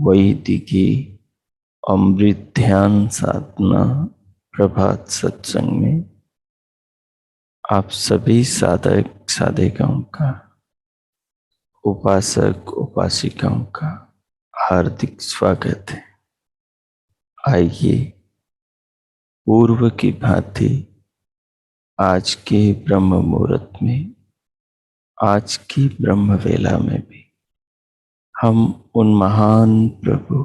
वैदिकी अमृत ध्यान साधना प्रभात सत्संग में आप सभी साधक साधिकाओं का, उपासक उपासिकाओं का हार्दिक स्वागत है। आइए पूर्व की भांति आज के ब्रह्म मुहूर्त में, आज की ब्रह्म वेला में भी हम उन महान प्रभु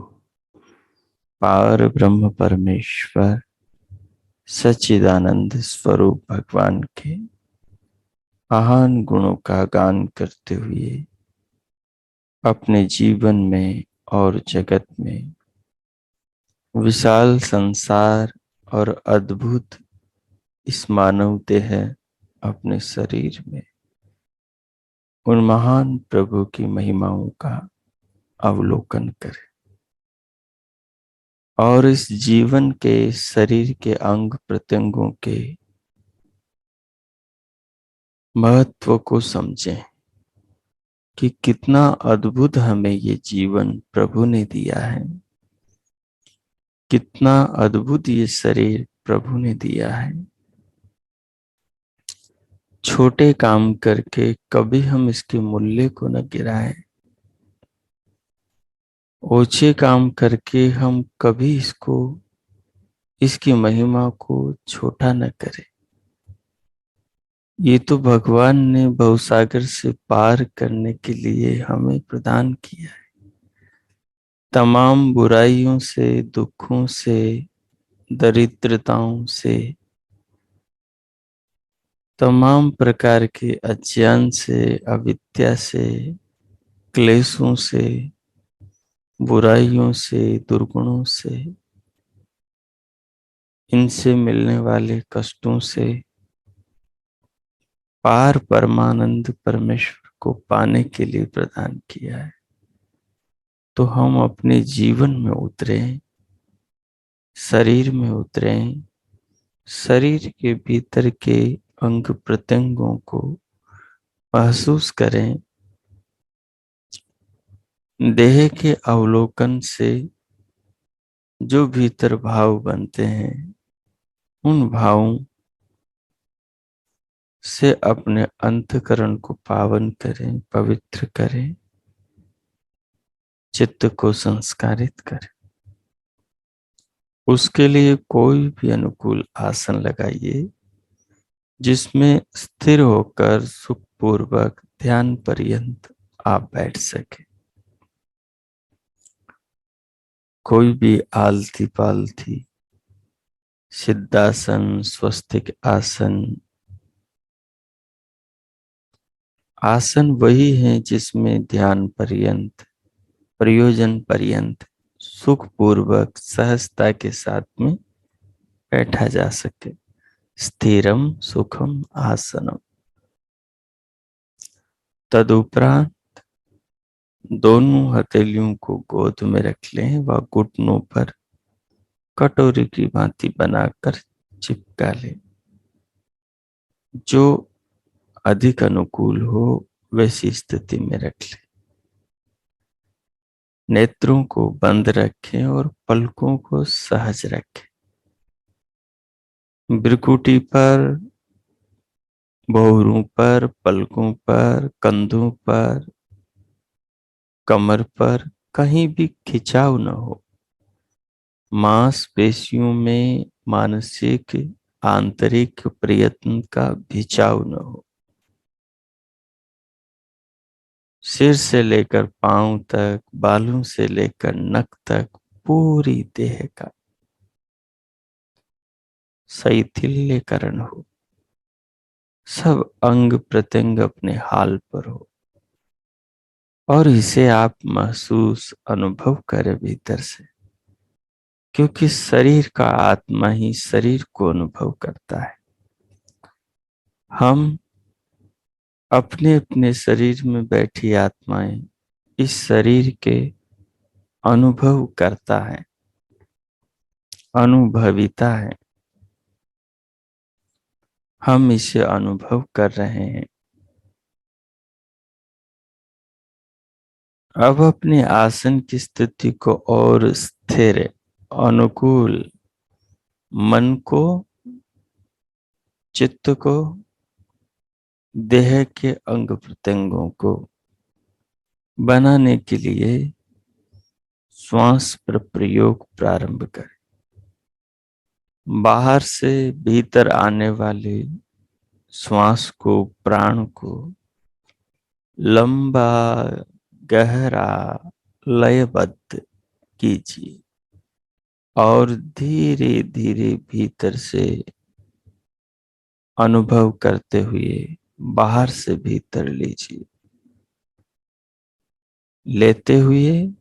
पार ब्रह्म परमेश्वर सच्चिदानंद स्वरूप भगवान के महान गुणों का गान करते हुए अपने जीवन में और जगत में, विशाल संसार और अद्भुत इस मानव देह अपने शरीर में उन महान प्रभु की महिमाओं का अवलोकन करें और इस जीवन के शरीर के अंग प्रत्यंगों के महत्व को समझें कि कितना अद्भुत हमें ये जीवन प्रभु ने दिया है, कितना अद्भुत ये शरीर प्रभु ने दिया है। छोटे काम करके कभी हम इसके मूल्य को न गिराएं, ओछे काम करके हम कभी इसकी महिमा को छोटा न करें। ये तो भगवान ने भवसागर से पार करने के लिए हमें प्रदान किया है। तमाम बुराइयों से, दुखों से, दरिद्रताओं से, तमाम प्रकार के अज्ञान से, अविद्या से, क्लेशों से, बुराइयों से, दुर्गुणों से, इनसे मिलने वाले कष्टों से पार परमानंद परमेश्वर को पाने के लिए प्रदान किया है। तो हम अपने जीवन में उतरें, शरीर में उतरें, शरीर के भीतर के अंग प्रत्यंगों को महसूस करें। देह के अवलोकन से जो भीतर भाव बनते हैं, उन भावों से अपने अंतःकरण को पावन करें, पवित्र करें, चित्त को संस्कारित करें। उसके लिए कोई भी अनुकूल आसन लगाइए जिसमें स्थिर होकर सुखपूर्वक ध्यान पर्यंत आप बैठ सके। कोई भी आलती पालती सिद्धासन, स्वस्तिक आसन, आसन वही है जिसमें ध्यान पर्यंत, प्रयोजन पर्यंत सुखपूर्वक सहजता के साथ में बैठा जा सके। स्थिरम सुखम आसनम। तदुपरांत दोनों हथेलियों को गोद में रख लें व घुटनों पर कटोरी की भांति बनाकर चिपका लें। जो अधिक अनुकूल हो वैसी स्थिति में रख लें। नेत्रों को बंद रखें और पलकों को सहज रखें। भ्रुकुटी पर, भौहों पर, पलकों पर, कंधों पर, कमर पर कहीं भी खिंचाव न हो, मांसपेशियों में मानसिक आंतरिक प्रयत्न का भिचाव न हो। सिर से लेकर पांव तक, बालों से लेकर नख तक पूरी देह का शैथिल्यकरण हो। सब अंग प्रत्यंग अपने हाल पर हो और इसे आप महसूस अनुभव करें भीतर से, क्योंकि शरीर का आत्मा ही शरीर को अनुभव करता है। हम अपने अपने शरीर में बैठी आत्माएं इस शरीर के अनुभव करता है, अनुभविता है। हम इसे अनुभव कर रहे हैं। अब अपने आसन की स्थिति को और स्थिर, अनुकूल, मन को, चित्त को, देह के अंग प्रत्यंगों को बनाने के लिए श्वास पर प्रयोग प्रारंभ करें। बाहर से भीतर आने वाले श्वास को, प्राण को लंबा, गहरा, लयबद्ध कीजिए और धीरे धीरे भीतर से अनुभव करते हुए बाहर से भीतर लीजिए। लेते हुए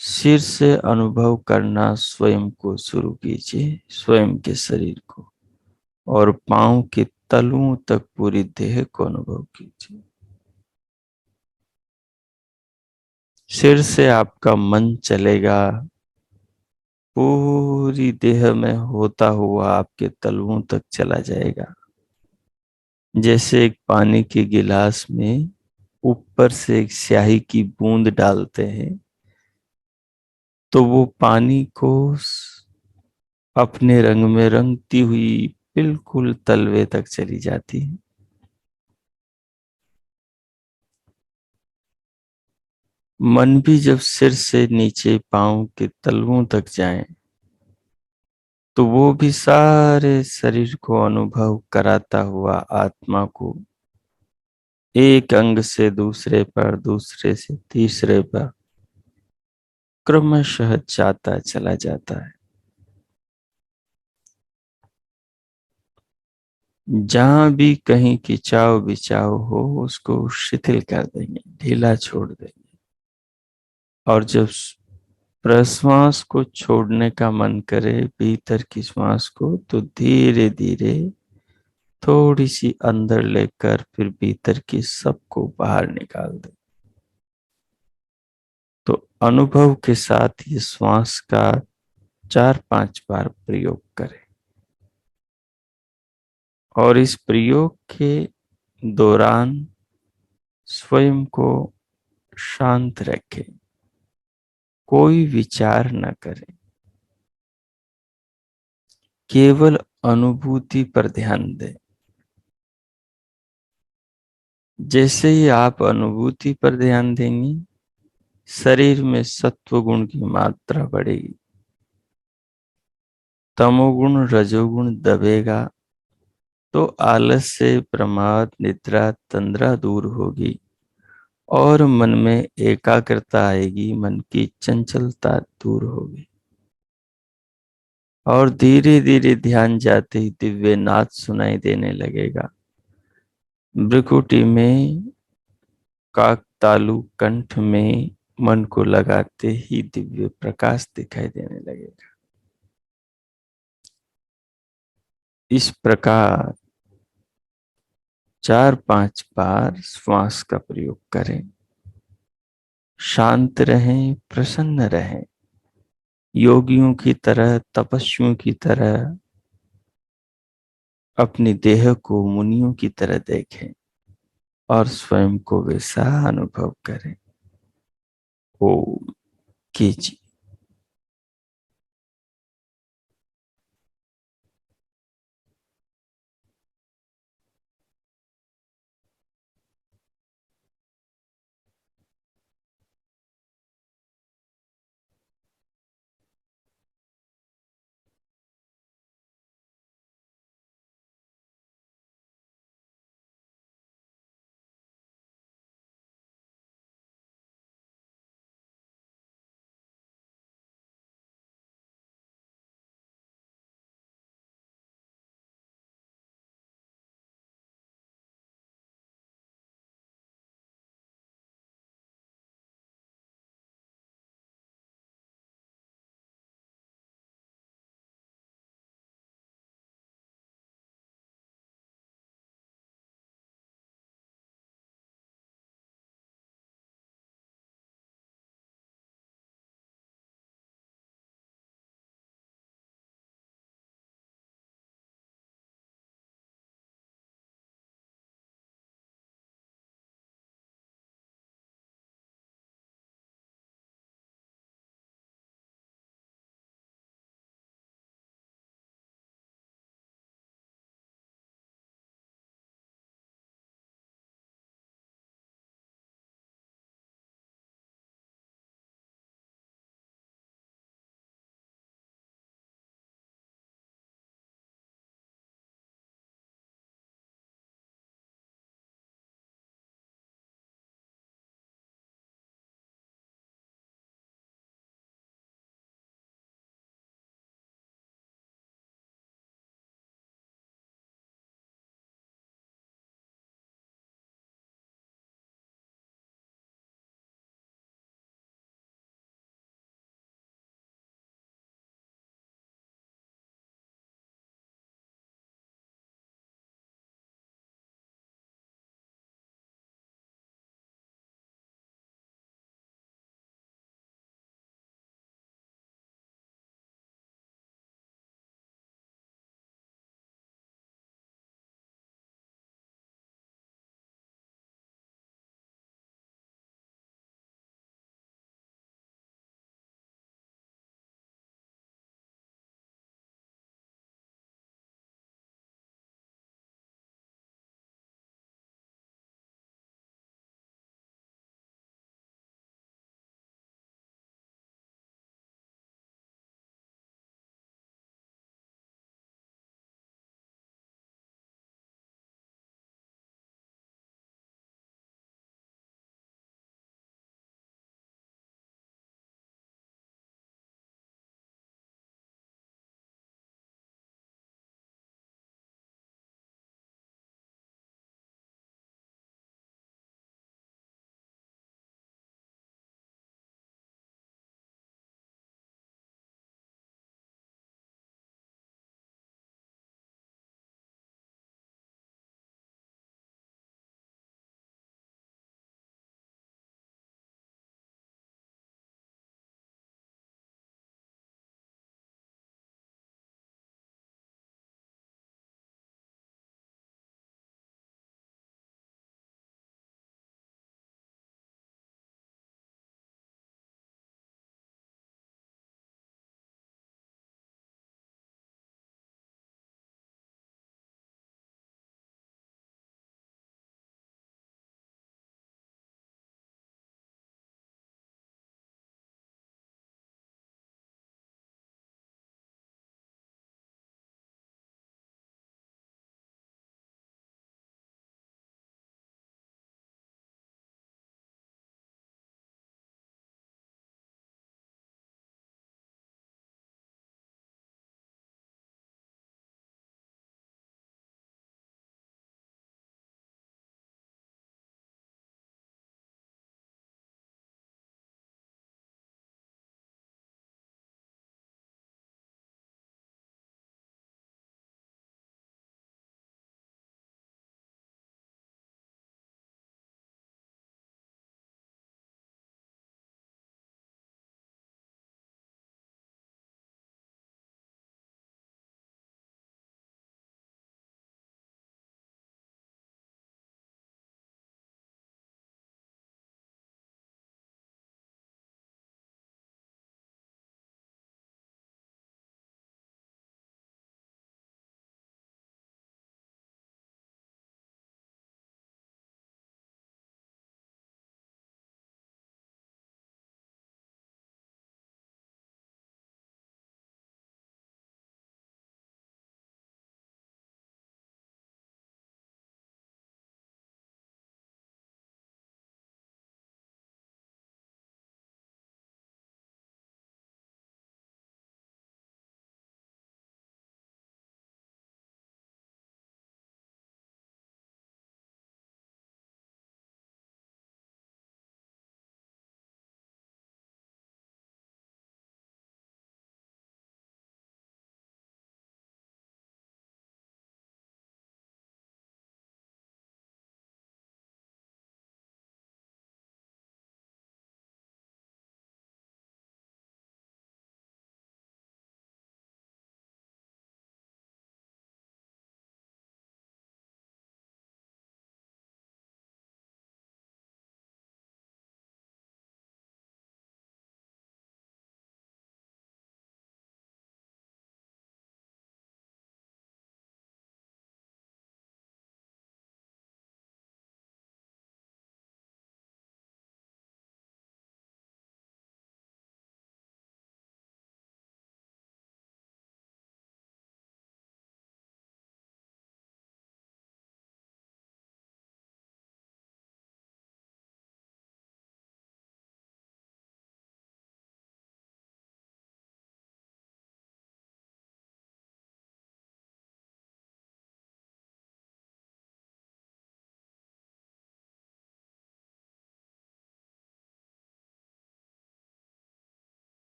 सिर से अनुभव करना स्वयं को शुरू कीजिए, स्वयं के शरीर को, और पांव के तलुओं तक पूरी देह को अनुभव कीजिए। सिर से आपका मन चलेगा, पूरी देह में होता हुआ आपके तलुओं तक चला जाएगा। जैसे एक पानी के गिलास में ऊपर से एक स्याही की बूंद डालते हैं तो वो पानी को अपने रंग में रंगती हुई बिल्कुल तलवे तक चली जाती है। मन भी जब सिर से नीचे पांव के तलवों तक जाए तो वो भी सारे शरीर को अनुभव कराता हुआ आत्मा को एक अंग से दूसरे पर, दूसरे से तीसरे पर क्रमशः जाता चला जाता है। जहां भी कहीं खिंचाव बिचाव हो उसको शिथिल कर देंगे, ढीला छोड़ देंगे। और जब प्रश्वास को छोड़ने का मन करे, भीतर की श्वास को, तो धीरे धीरे थोड़ी सी अंदर लेकर फिर भीतर की सबको बाहर निकाल दे। तो अनुभव के साथ ये श्वास का 4-5 बार प्रयोग करें और इस प्रयोग के दौरान स्वयं को शांत रखें, कोई विचार न करें, केवल अनुभूति पर ध्यान दें। जैसे ही आप अनुभूति पर ध्यान देंगे, शरीर में सत्व गुण की मात्रा बढ़ेगी, तमोगुण रजोगुण दबेगा तो आलस से प्रमाद, निद्रा, तंद्रा दूर होगी और मन में एकाग्रता आएगी, मन की चंचलता दूर होगी और धीरे धीरे ध्यान जाते ही दिव्य नाद सुनाई देने लगेगा। भ्रुकुटी में, काकतालु कंठ में मन को लगाते ही दिव्य प्रकाश दिखाई देने लगेगा। इस प्रकार 4-5 बार श्वास का प्रयोग करें। शांत रहें, प्रसन्न रहें, योगियों की तरह, तपस्वियों की तरह अपनी देह को मुनियों की तरह देखें और स्वयं को वैसा अनुभव करें। ओम। कीजिए।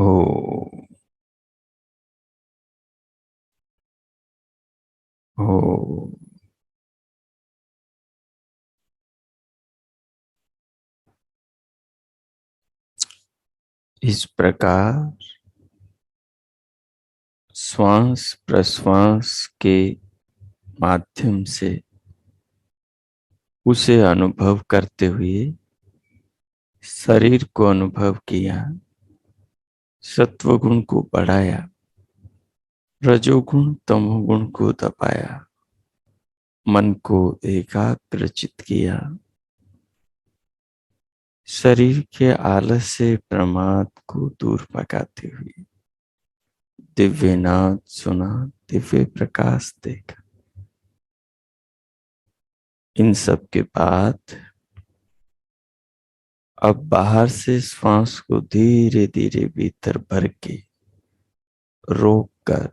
ओ ओ इस प्रकार श्वास प्रश्वास के माध्यम से उसे अनुभव करते हुए शरीर को अनुभव किया, सत्वगुण को बढ़ाया, रजोगुण तमोगुण को दबाया, मन को एकाग्रचित किया, शरीर के आलस से प्रमाद को दूर भगाते हुए दिव्य नाद सुना, दिव्य प्रकाश देखा। इन सब के बाद अब बाहर से श्वास को धीरे धीरे भीतर भर के रोक कर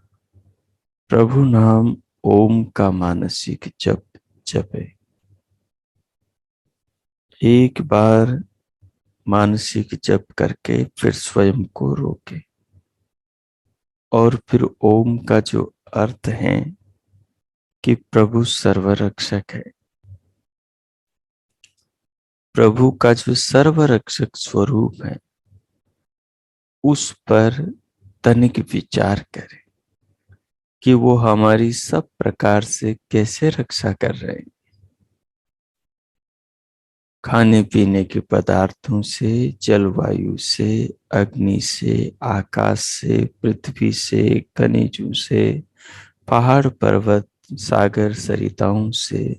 प्रभु नाम ओम का मानसिक जप जपे। एक बार मानसिक जप करके फिर स्वयं को रोके और फिर ओम का जो अर्थ है कि प्रभु सर्वरक्षक है, प्रभु का जो सर्वरक्षक स्वरूप है उस पर तनिक विचार करें कि वो हमारी सब प्रकार से कैसे रक्षा कर रहे हैं। खाने पीने के पदार्थों से, जलवायु से, अग्नि से, आकाश से, पृथ्वी से, खनिजों से, पहाड़ पर्वत, सागर सरिताओं से,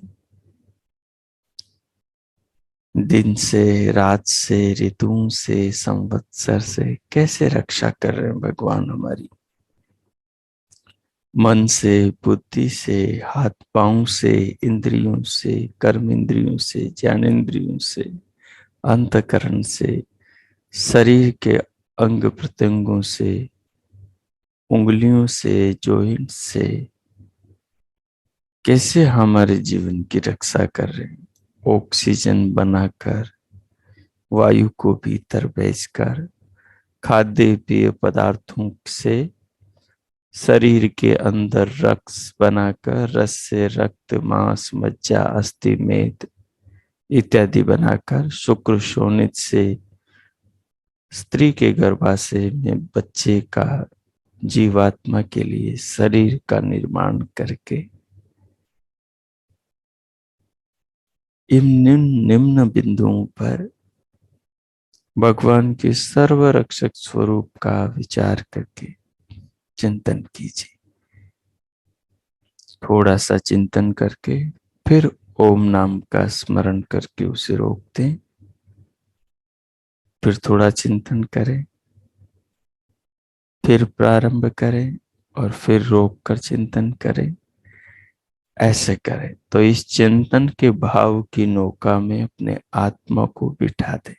दिन से, रात से, ऋतुओं से, संवत्सर से कैसे रक्षा कर रहे हैं भगवान हमारी। मन से, बुद्धि से, हाथ पांव से, इंद्रियों से, कर्म इंद्रियों से, ज्ञानेंद्रियों से, अंतकरण से, शरीर के अंग प्रत्यंगों से, उंगलियों से, जॉइंट से कैसे हमारे जीवन की रक्षा कर रहे हैं। ऑक्सीजन बनाकर, वायु को भीतर भेजकर, खाद्य पेय पदार्थों से शरीर के अंदर रक्त बनाकर, रस से रक्त, मांस, मज्जा, अस्थि, मेद इत्यादि बनाकर, शुक्र शोणित से स्त्री के गर्भाशय में बच्चे का जीवात्मा के लिए शरीर का निर्माण करके इन निम्न बिंदुओं पर भगवान के सर्वरक्षक स्वरूप का विचार करके चिंतन कीजिए। थोड़ा सा चिंतन करके फिर ओम नाम का स्मरण करके उसे रोक दें। फिर थोड़ा चिंतन करें, फिर प्रारंभ करें और फिर रोक कर चिंतन करें। ऐसे करें तो इस चिंतन के भाव की नौका में अपने आत्मा को बिठा दें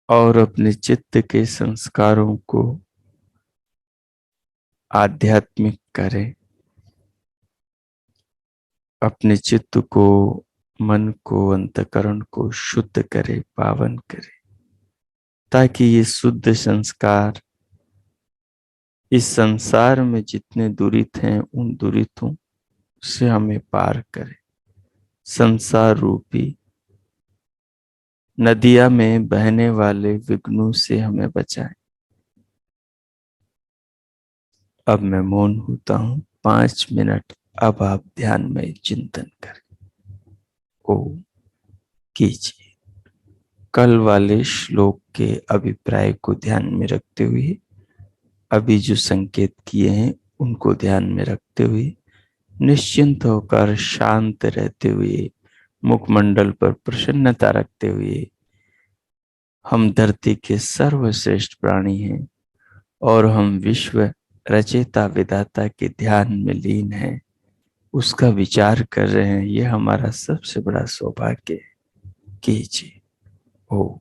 और अपने चित्त के संस्कारों को आध्यात्मिक करें। अपने चित्त को, मन को, अंतकरण को शुद्ध करे, पावन करे, ताकि ये शुद्ध संस्कार इस संसार में जितने दुरित हैं उन दुरितों से हमें पार करे, संसार रूपी नदिया में बहने वाले विघ्नों से हमें बचाए। अब मैं मौन होता हूं 5 मिनट। अब आप ध्यान में चिंतन करें। ओ कीजिए। कल वाले श्लोक के अभिप्राय को ध्यान में रखते हुए, अभी जो संकेत किए हैं उनको ध्यान में रखते हुए, निश्चिंत होकर शांत रहते हुए, मुखमंडल पर प्रसन्नता रखते हुए, हम धरती के सर्वश्रेष्ठ प्राणी हैं और हम विश्व रचयिता विधाता के ध्यान में लीन हैं, उसका विचार कर रहे हैं। ये हमारा सबसे बड़ा सौभाग्य है। कीजिए। ओ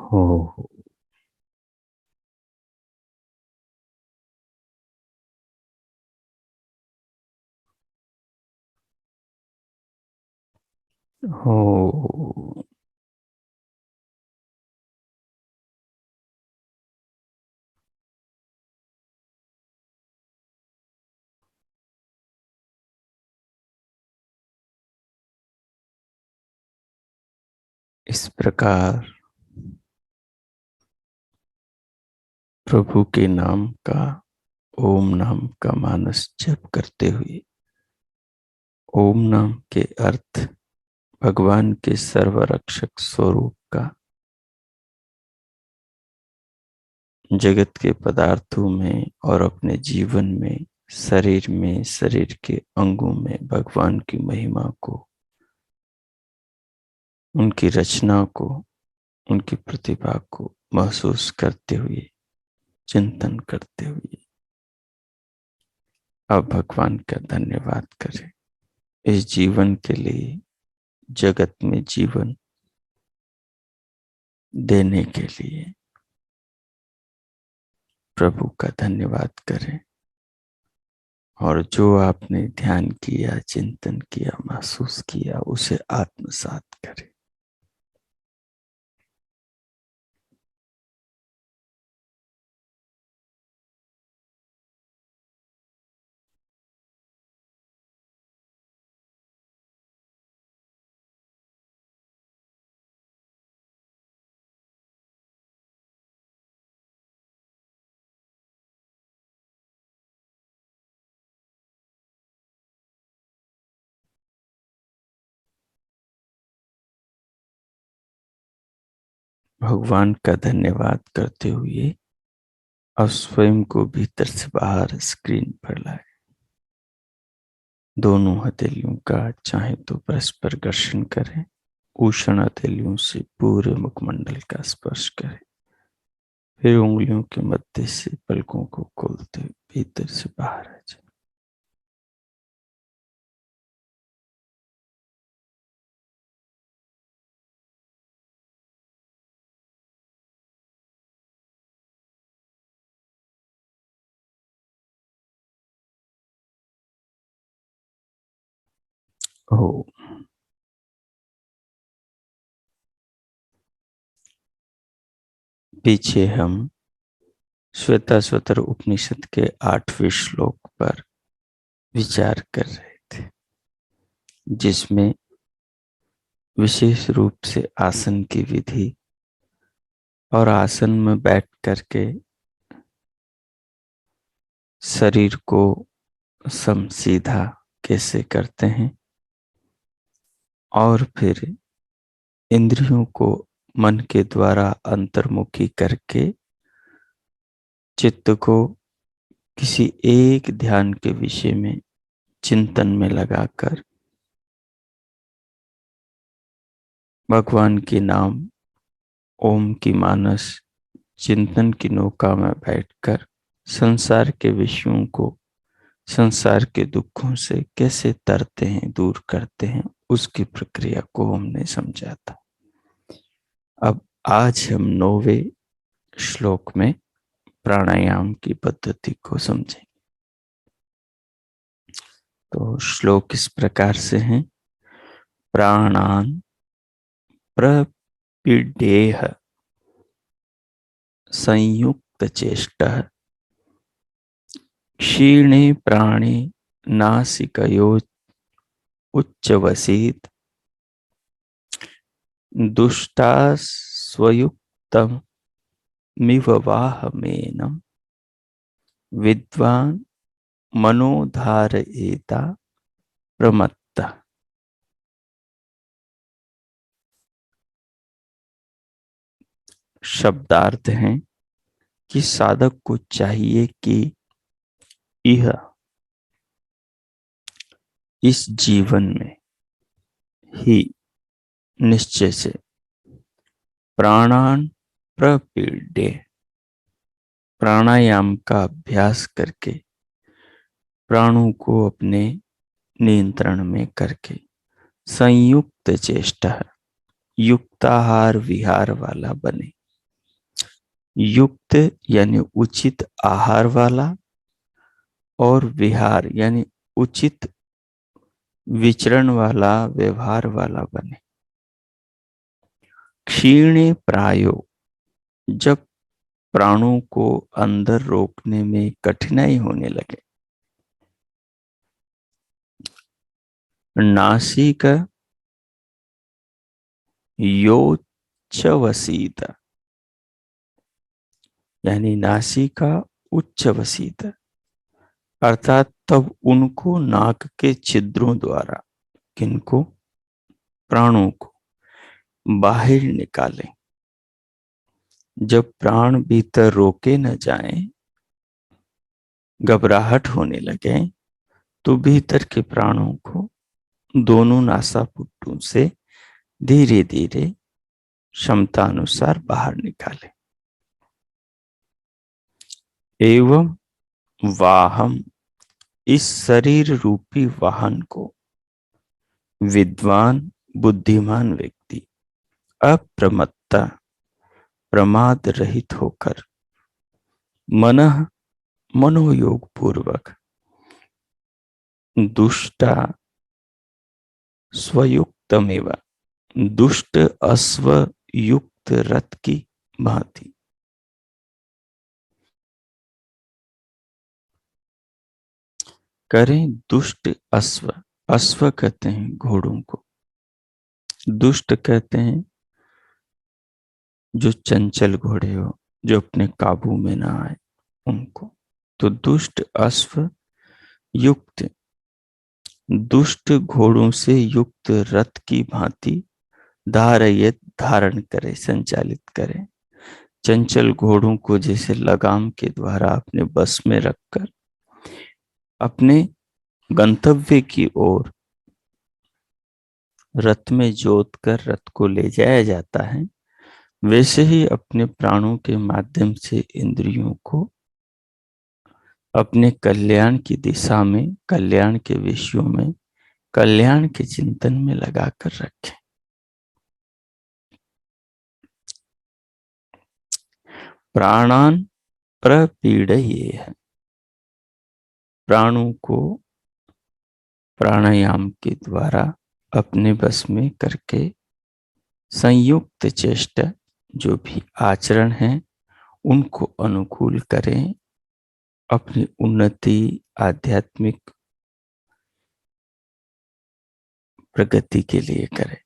हो हो। इस प्रकार प्रभु के नाम का, ओम नाम का मानस जप करते हुए, ओम नाम के अर्थ भगवान के सर्वरक्षक स्वरूप का जगत के पदार्थों में और अपने जीवन में, शरीर में, शरीर के अंगों में भगवान की महिमा को, उनकी रचना को, उनकी प्रतिभा को महसूस करते हुए, चिंतन करते हुए अब भगवान का धन्यवाद करें इस जीवन के लिए, जगत में जीवन देने के लिए। प्रभु का धन्यवाद करें और जो आपने ध्यान किया, चिंतन किया, महसूस किया, उसे आत्मसात करें। भगवान का धन्यवाद करते हुए अब स्वयं को भीतर से बाहर स्क्रीन पर लाए। दोनों हथेलियों का चाहे तो परस्पर घर्षण करें, उष्ण हथेलियों से पूरे मुखमंडल का स्पर्श करें, फिर उंगलियों के मध्य से पलकों को खोलते हुए भीतर से बाहर आ जाए। ओ पीछे हम श्वेताश्वतर उपनिषद के 8वें श्लोक पर विचार कर रहे थे, जिसमें विशेष रूप से आसन की विधि और आसन में बैठ करके शरीर को समसीधा कैसे करते हैं और फिर इंद्रियों को मन के द्वारा अंतर्मुखी करके चित्त को किसी एक ध्यान के विषय में चिंतन में लगाकर भगवान के नाम, ओम की मानस चिंतन की नौका में बैठकर संसार के विषयों को, संसार के दुखों से कैसे तरते हैं, दूर करते हैं, उसकी प्रक्रिया को हमने समझा था। अब आज हम 9वें श्लोक में प्राणायाम की पद्धति को समझें। तो श्लोक इस प्रकार से हैं। प्राणान प्रपीडेह संयुक्त चेष्टः क्षीणे प्राणे नासिकयो उच्चवसित दुष्टास्वयुक्तम मिववाहमेनं विद्वान् मनोधारयेता प्रमत्तः। शब्दार्थ हैं कि साधक को चाहिए कि यह इस जीवन में ही निश्चय से प्राणान प्रपीडे, प्राणायाम का अभ्यास करके, प्राणों को अपने नियंत्रण में करके, संयुक्त चेष्टा, युक्ताहार विहार वाला बने। युक्त यानी उचित आहार वाला, और विहार यानी उचित विचरण वाला, व्यवहार वाला बने। क्षीणे प्रायो, जब प्राणों को अंदर रोकने में कठिनाई होने लगे। नासिक योच्चवसीत, यानी नासिका उच्च वसीत, अर्थात तब उनको नाक के छिद्रों द्वारा, किनको, प्राणों को बाहर निकालें। जब प्राण भीतर रोके न जाएं, घबराहट होने लगे, तो भीतर के प्राणों को दोनों नासापुटों से धीरे धीरे क्षमता अनुसार बाहर निकालें। एवं वाहम, इस शरीर रूपी वाहन को विद्वान बुद्धिमान व्यक्ति अप्रमत्ता, प्रमाद रहित होकर, मनः मनोयोग पूर्वक, दुष्टा स्वयुक्तमेव, दुष्ट अश्व युक्त रथ की भांति, करें दुष्ट अश्व। अश्व कहते हैं घोड़ों को, दुष्ट कहते हैं जो चंचल घोड़े हो, जो अपने काबू में ना आए उनको। तो दुष्ट अश्व युक्त, दुष्ट घोड़ों से युक्त रथ की भांति धारयत, धारण करे, संचालित करे। चंचल घोड़ों को जैसे लगाम के द्वारा अपने बस में रखकर अपने गंतव्य की ओर रथ में जोत कर रथ को ले जाया जाता है, वैसे ही अपने प्राणों के माध्यम से इंद्रियों को अपने कल्याण की दिशा में, कल्याण के विषयों में, कल्याण के चिंतन में लगाकर रखें। प्राणान प्रपीडयेह, प्राणों को प्राणायाम के द्वारा अपने बस में करके संयुक्त चेष्टा, जो भी आचरण है उनको अनुकूल करें, अपनी उन्नति, आध्यात्मिक प्रगति के लिए करें।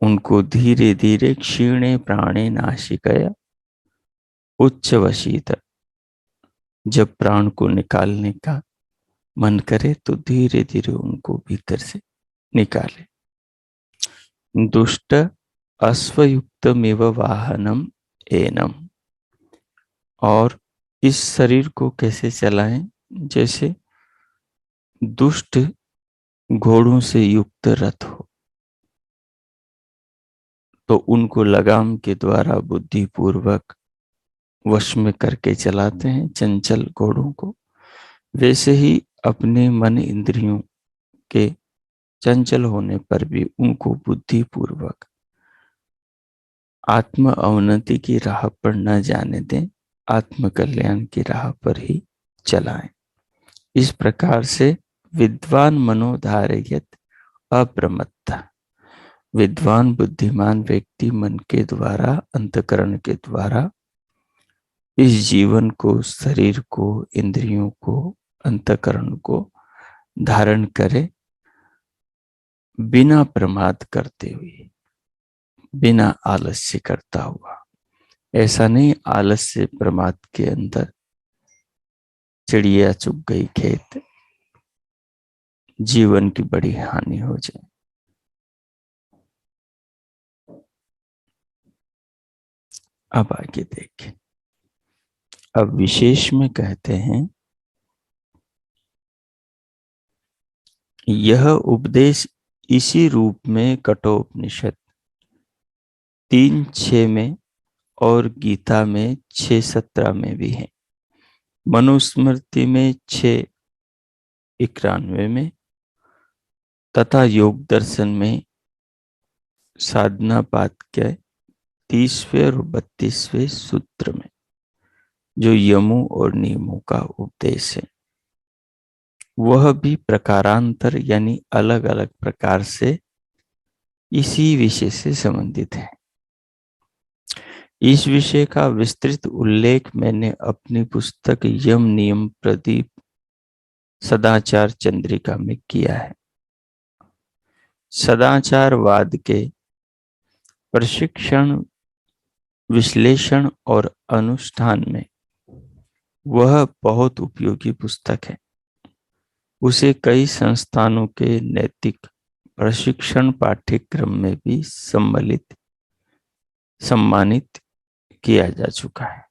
उनको धीरे धीरे क्षीणे प्राणे नासिकया उच्च वशीत, जब प्राण को निकालने का मन करे तो धीरे धीरे उनको भीतर से निकाले। दुष्ट अश्वयुक्तमेव वाहनम एनम, और इस शरीर को कैसे चलाएं, जैसे दुष्ट घोड़ों से युक्त रथ हो, तो उनको लगाम के द्वारा बुद्धिपूर्वक वश में करके चलाते हैं चंचल घोड़ों को। वैसे ही अपने मन इंद्रियों के चंचल होने पर भी उनको बुद्धिपूर्वक आत्म अवनति की राह पर न जाने दें, आत्म कल्याण की राह पर ही चलाएं। इस प्रकार से विद्वान मनोधारयत अप्रमत्ता, विद्वान बुद्धिमान व्यक्ति मन के द्वारा, अंतकरण के द्वारा इस जीवन को, शरीर को, इंद्रियों को, अंतकरण को धारण करे, बिना प्रमाद करते हुए, बिना आलस्य करता हुआ। ऐसा नहीं आलस्य प्रमाद के अंदर चिड़िया चुग गई खेत, जीवन की बड़ी हानि हो जाए। अब आगे देखें। अब विशेष में कहते हैं, यह उपदेश इसी रूप में कठोपनिषद 3:6 में और गीता में 6:17 में भी है, मनुस्मृति में 6:91 में, तथा योग दर्शन में साधना पाद के 30वें और 32वें सूत्र में जो यमों और नियमों का उपदेश है, वह भी प्रकारांतर यानी अलग अलग प्रकार से इसी विषय से संबंधित है। इस विषय का विस्तृत उल्लेख मैंने अपनी पुस्तक यम नियम प्रदीप सदाचार चंद्रिका में किया है। सदाचारवाद के प्रशिक्षण, विश्लेषण और अनुष्ठान में वह बहुत उपयोगी पुस्तक है। उसे कई संस्थानों के नैतिक प्रशिक्षण पाठ्यक्रम में भी सम्मानित किया जा चुका है।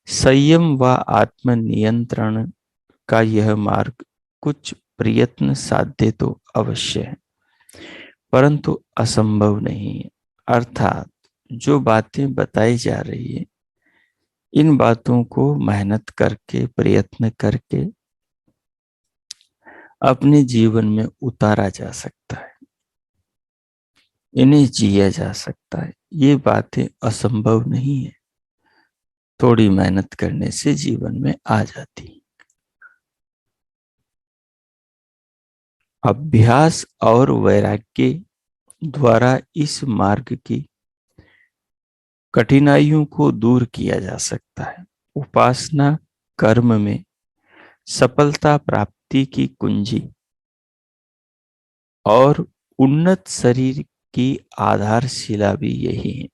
संयम व आत्मनियंत्रण का यह मार्ग कुछ प्रयत्न साध्य तो अवश्य है, परंतु असंभव नहीं है। अर्थात जो बातें बताई जा रही है, इन बातों को मेहनत करके, प्रयत्न करके अपने जीवन में उतारा जा सकता है, इन्हें जिया जा सकता है। ये बातें असंभव नहीं है, थोड़ी मेहनत करने से जीवन में आ जाती है। अभ्यास और वैराग्य द्वारा इस मार्ग की कठिनाइयों को दूर किया जा सकता है। उपासना कर्म में सफलता प्राप्ति की कुंजी और उन्नत शरीर की आधारशिला भी यही है।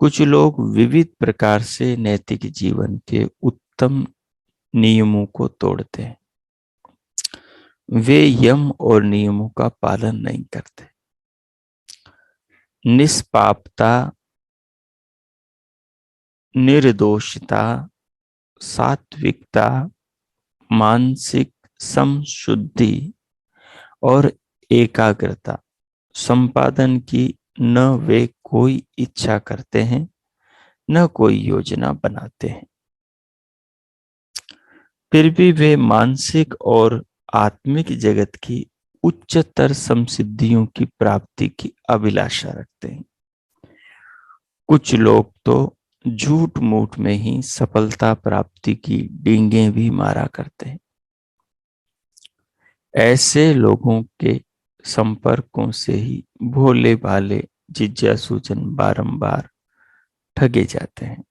कुछ लोग विविध प्रकार से नैतिक जीवन के उत्तम नियमों को तोड़ते हैं। वे यम और नियमों का पालन नहीं करते। निष्पापता, निर्दोषता, सात्विकता, मानसिक समशुद्धि और एकाग्रता संपादन की न वे कोई इच्छा करते हैं, न कोई योजना बनाते हैं। फिर भी वे मानसिक और आत्मिक जगत की उच्चतर समसिद्धियों की प्राप्ति की अभिलाषा रखते हैं। कुछ लोग तो झूठ मूठ में ही सफलता प्राप्ति की डींगे भी मारा करते हैं। ऐसे लोगों के संपर्कों से ही भोले भाले जिज्ञासुजन बारंबार ठगे जाते हैं।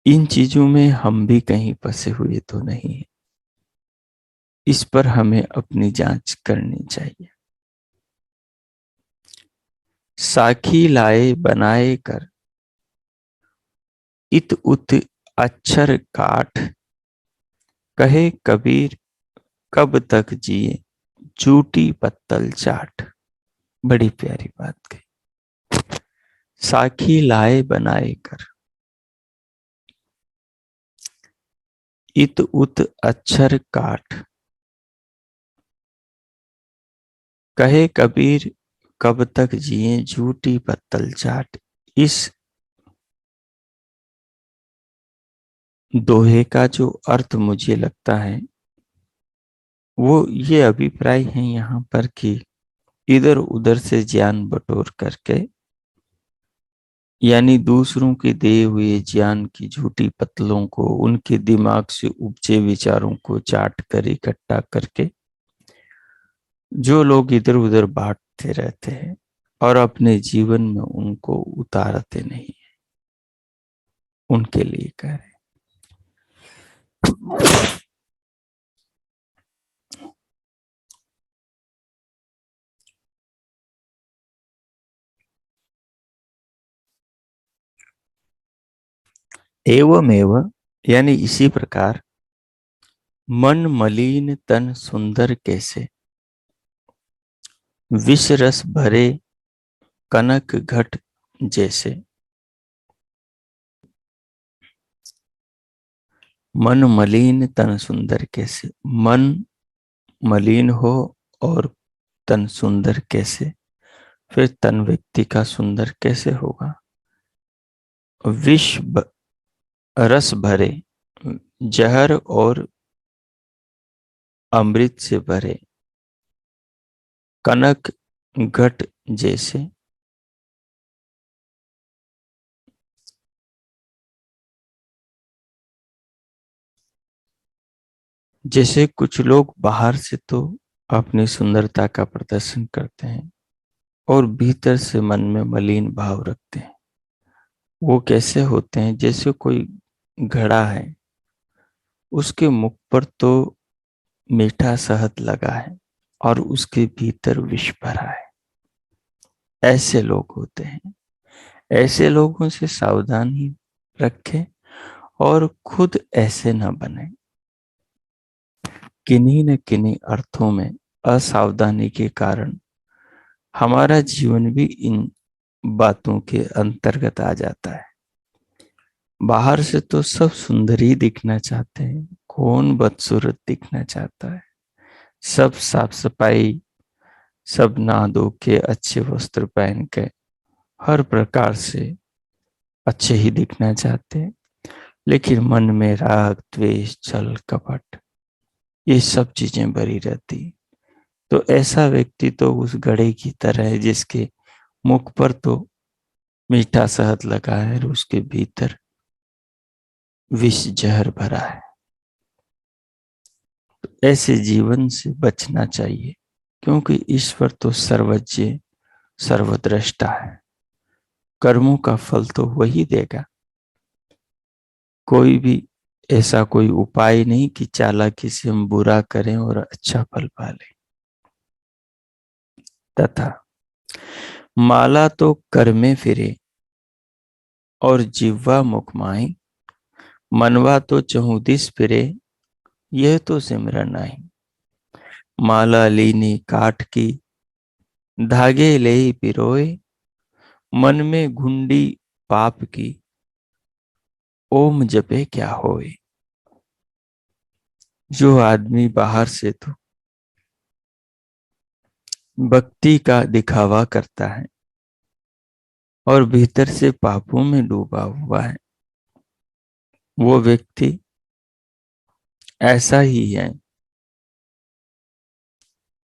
इन चीजों में हम भी कहीं फंसे हुए तो नहीं है। इस पर हमें अपनी जांच करनी चाहिए। साखी लाए बनाए कर, इत उत अक्षर काठ, कहे कबीर कब तक जिए झूठी पत्तल चाट। बड़ी प्यारी बात कही। साखी लाए बनाए कर, इत उत अक्षर काठ, कहे कबीर कब तक जिए झूठी पत्तल चाट। इस दोहे का जो अर्थ मुझे लगता है वो ये अभिप्राय है यहाँ पर कि इधर उधर से ज्ञान बटोर करके, यानी दूसरों के दिए हुए ज्ञान की झूठी पत्तलों को, उनके दिमाग से उपजे विचारों को चाट कर इकट्ठा करके जो लोग इधर उधर बांटते रहते हैं और अपने जीवन में उनको उतारते नहीं, उनके लिए कह रहे। एवमेव यानी इसी प्रकार मन मलिन तन सुंदर कैसे, विष रस भरे कनक घट जैसे। मन मलिन तन सुंदर कैसे, मन मलिन हो और तन सुंदर कैसे, फिर तन व्यक्ति का सुंदर कैसे होगा। विष रस भरे, जहर और अमृत से भरे कनक घट जैसे। जैसे कुछ लोग बाहर से तो अपनी सुंदरता का प्रदर्शन करते हैं और भीतर से मन में मलिन भाव रखते हैं। वो कैसे होते हैं? जैसे कोई घड़ा है, उसके मुख पर तो मीठा शहद लगा है और उसके भीतर विष भरा है। ऐसे लोग होते हैं। ऐसे लोगों से सावधानी रखें और खुद ऐसे न बने। किन्हीं न किन्हीं अर्थों में असावधानी के कारण हमारा जीवन भी इन बातों के अंतर्गत आ जाता है। बाहर से तो सब सुंदर ही दिखना चाहते हैं, कौन बदसूरत दिखना चाहता है। सब साफ सफाई, सब नहा धो के अच्छे वस्त्र पहन के हर प्रकार से अच्छे ही दिखना चाहते हैं, लेकिन मन में राग द्वेष छल कपट ये सब चीजें भरी रहती। तो ऐसा व्यक्ति तो उस घड़े की तरह है जिसके मुख पर तो मीठा शहद लगा है और उसके भीतर विष जहर भरा है। तो ऐसे जीवन से बचना चाहिए, क्योंकि ईश्वर तो सर्वज्ञ सर्वद्रष्टा है। कर्मों का फल तो वही देगा। कोई भी ऐसा कोई उपाय नहीं कि चालाकी से हम बुरा करें और अच्छा फल पालें। तथा माला तो कर में फिरे और जिह्वा मुख माही, मनवा तो चहुदिस फिरे यह तो सिमरन आई। माला लीनी काठ की धागे ले पिरोए, मन में घुंडी पाप की ओम जपे क्या होए। जो आदमी बाहर से तो भक्ति का दिखावा करता है और भीतर से पापों में डूबा हुआ है, वो व्यक्ति ऐसा ही है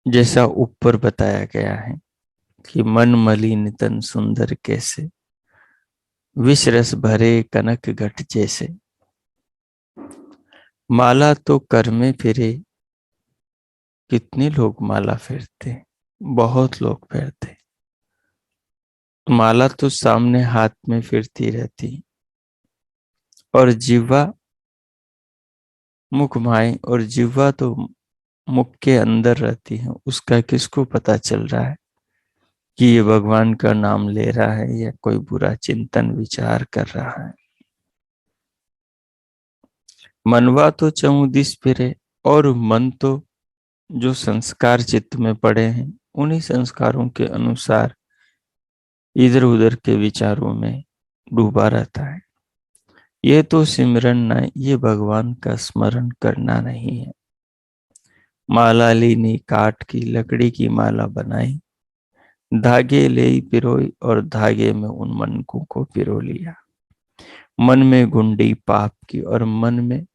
जैसा ऊपर बताया गया है कि मन मलिन तन सुंदर कैसे, विष रस भरे कनक घट जैसे। माला तो कर में फिरे। कितने लोग माला फेरते? बहुत लोग फेरते। माला तो सामने हाथ में फिरती रहती और जिह्वा मुख माई, और जिह्वा तो मुख के अंदर रहती है। उसका किसको पता चल रहा है कि ये भगवान का नाम ले रहा है या कोई बुरा चिंतन विचार कर रहा है। मनवा तो चहुदिस फिरे, और मन तो जो संस्कार चित्त में पड़े हैं उन्हीं संस्कारों के अनुसार इधर उधर के विचारों में डूबा रहता है। ये तो सिमरन न, ये भगवान का स्मरण करना नहीं है। माला लीनी काठ की लकड़ी की माला बनाई, धागे ले पिरोई और धागे में उन मनकों को पिरो लिया। मन में गुंडी पाप की, और मन में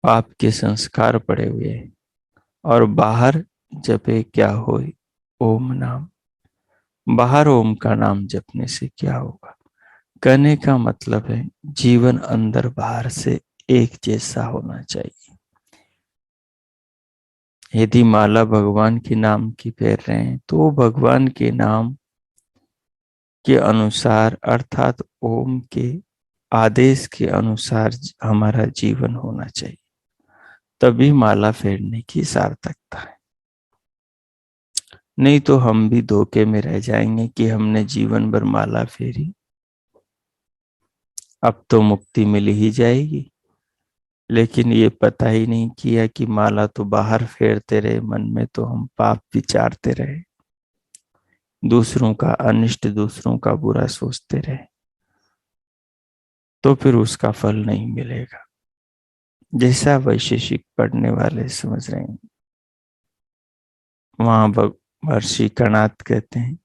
पाप के संस्कार पड़े हुए हैं। और बाहर जपे क्या होए ओम नाम। बाहर ओम का नाम जपने से क्या होगा? कहने का मतलब है जीवन अंदर बाहर से एक जैसा होना चाहिए। यदि माला भगवान के नाम की फेर रहे हैं तो वो भगवान के नाम के अनुसार अर्थात ओम के आदेश के अनुसार हमारा जीवन होना चाहिए, तभी माला फेरने की सार्थकता है। नहीं तो हम भी धोखे में रह जाएंगे कि हमने जीवन भर माला फेरी, अब तो मुक्ति मिल ही जाएगी, लेकिन ये पता ही नहीं किया कि माला तो बाहर फेरते रहे, मन में तो हम पाप विचारते रहे, दूसरों का अनिष्ट दूसरों का बुरा सोचते रहे, तो फिर उसका फल नहीं मिलेगा। जैसा वैशेषिक पढ़ने वाले समझ रहे हैं, वहां महर्षि कणाद कहते हैं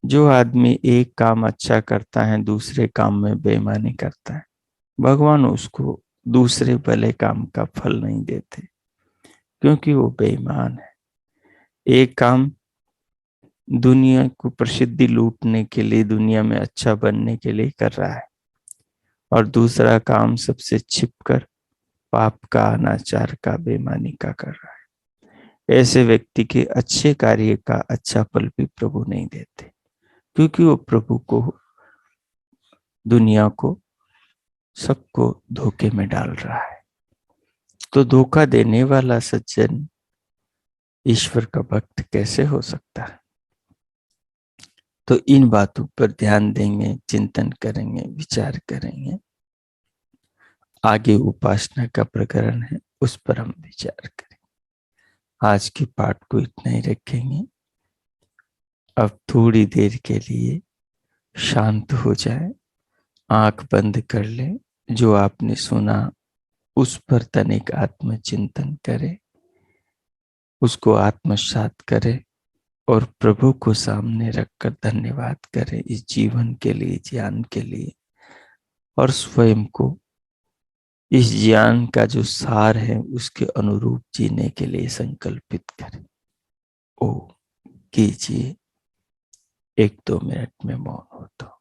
जो आदमी एक काम अच्छा करता है दूसरे काम में बेईमानी करता है, भगवान उसको दूसरे भले काम का फल नहीं देते, क्योंकि वो बेईमान है। एक काम दुनिया को प्रसिद्धि लूटने के लिए, दुनिया में अच्छा बनने के लिए कर रहा है, और दूसरा काम सबसे छिपकर पाप का, अनाचार का, बेईमानी का कर रहा है। ऐसे व्यक्ति के अच्छे कार्य का अच्छा फल भी प्रभु नहीं देते, क्योंकि वो प्रभु को, दुनिया को, सबको धोखे में डाल रहा है। तो धोखा देने वाला सज्जन ईश्वर का भक्त कैसे हो सकता है? तो इन बातों पर ध्यान देंगे, चिंतन करेंगे, विचार करेंगे। आगे उपासना का प्रकरण है, उस पर हम विचार करें। आज के पाठ को इतना ही रखेंगे। अब थोड़ी देर के लिए शांत हो जाए, आंख बंद कर ले, जो आपने सुना उस पर तनिक आत्मचिंतन करे, उसको आत्मसात करे, और प्रभु को सामने रखकर धन्यवाद करें इस जीवन के लिए, ज्ञान के लिए, और स्वयं को इस ज्ञान का जो सार है उसके अनुरूप जीने के लिए संकल्पित करें। ओ कीजिए, 1-2 मिनट में मौन हो तो।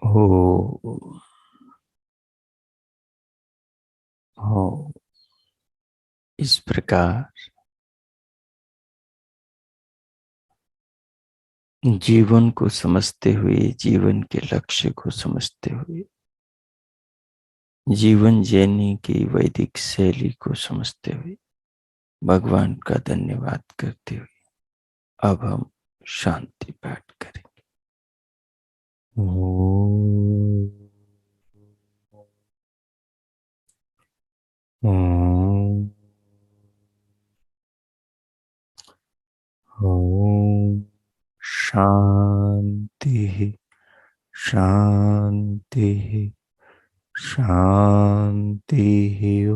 हो हो इस प्रकार जीवन को समझते हुए, जीवन के लक्ष्य को समझते हुए, जीवन जीने की वैदिक शैली को समझते हुए, भगवान का धन्यवाद करते हुए अब हम शांति पाठ करेंगे। ओम। ओम। ओम शांति शांति शांति।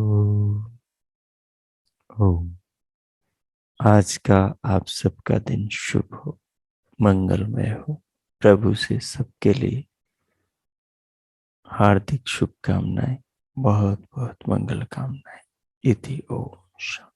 ओम। आज का आप सबका दिन शुभ हो, मंगलमय हो। प्रभु से सबके लिए हार्दिक शुभकामनाएं, बहुत बहुत मंगल कामनाएं। इति ओम शांति।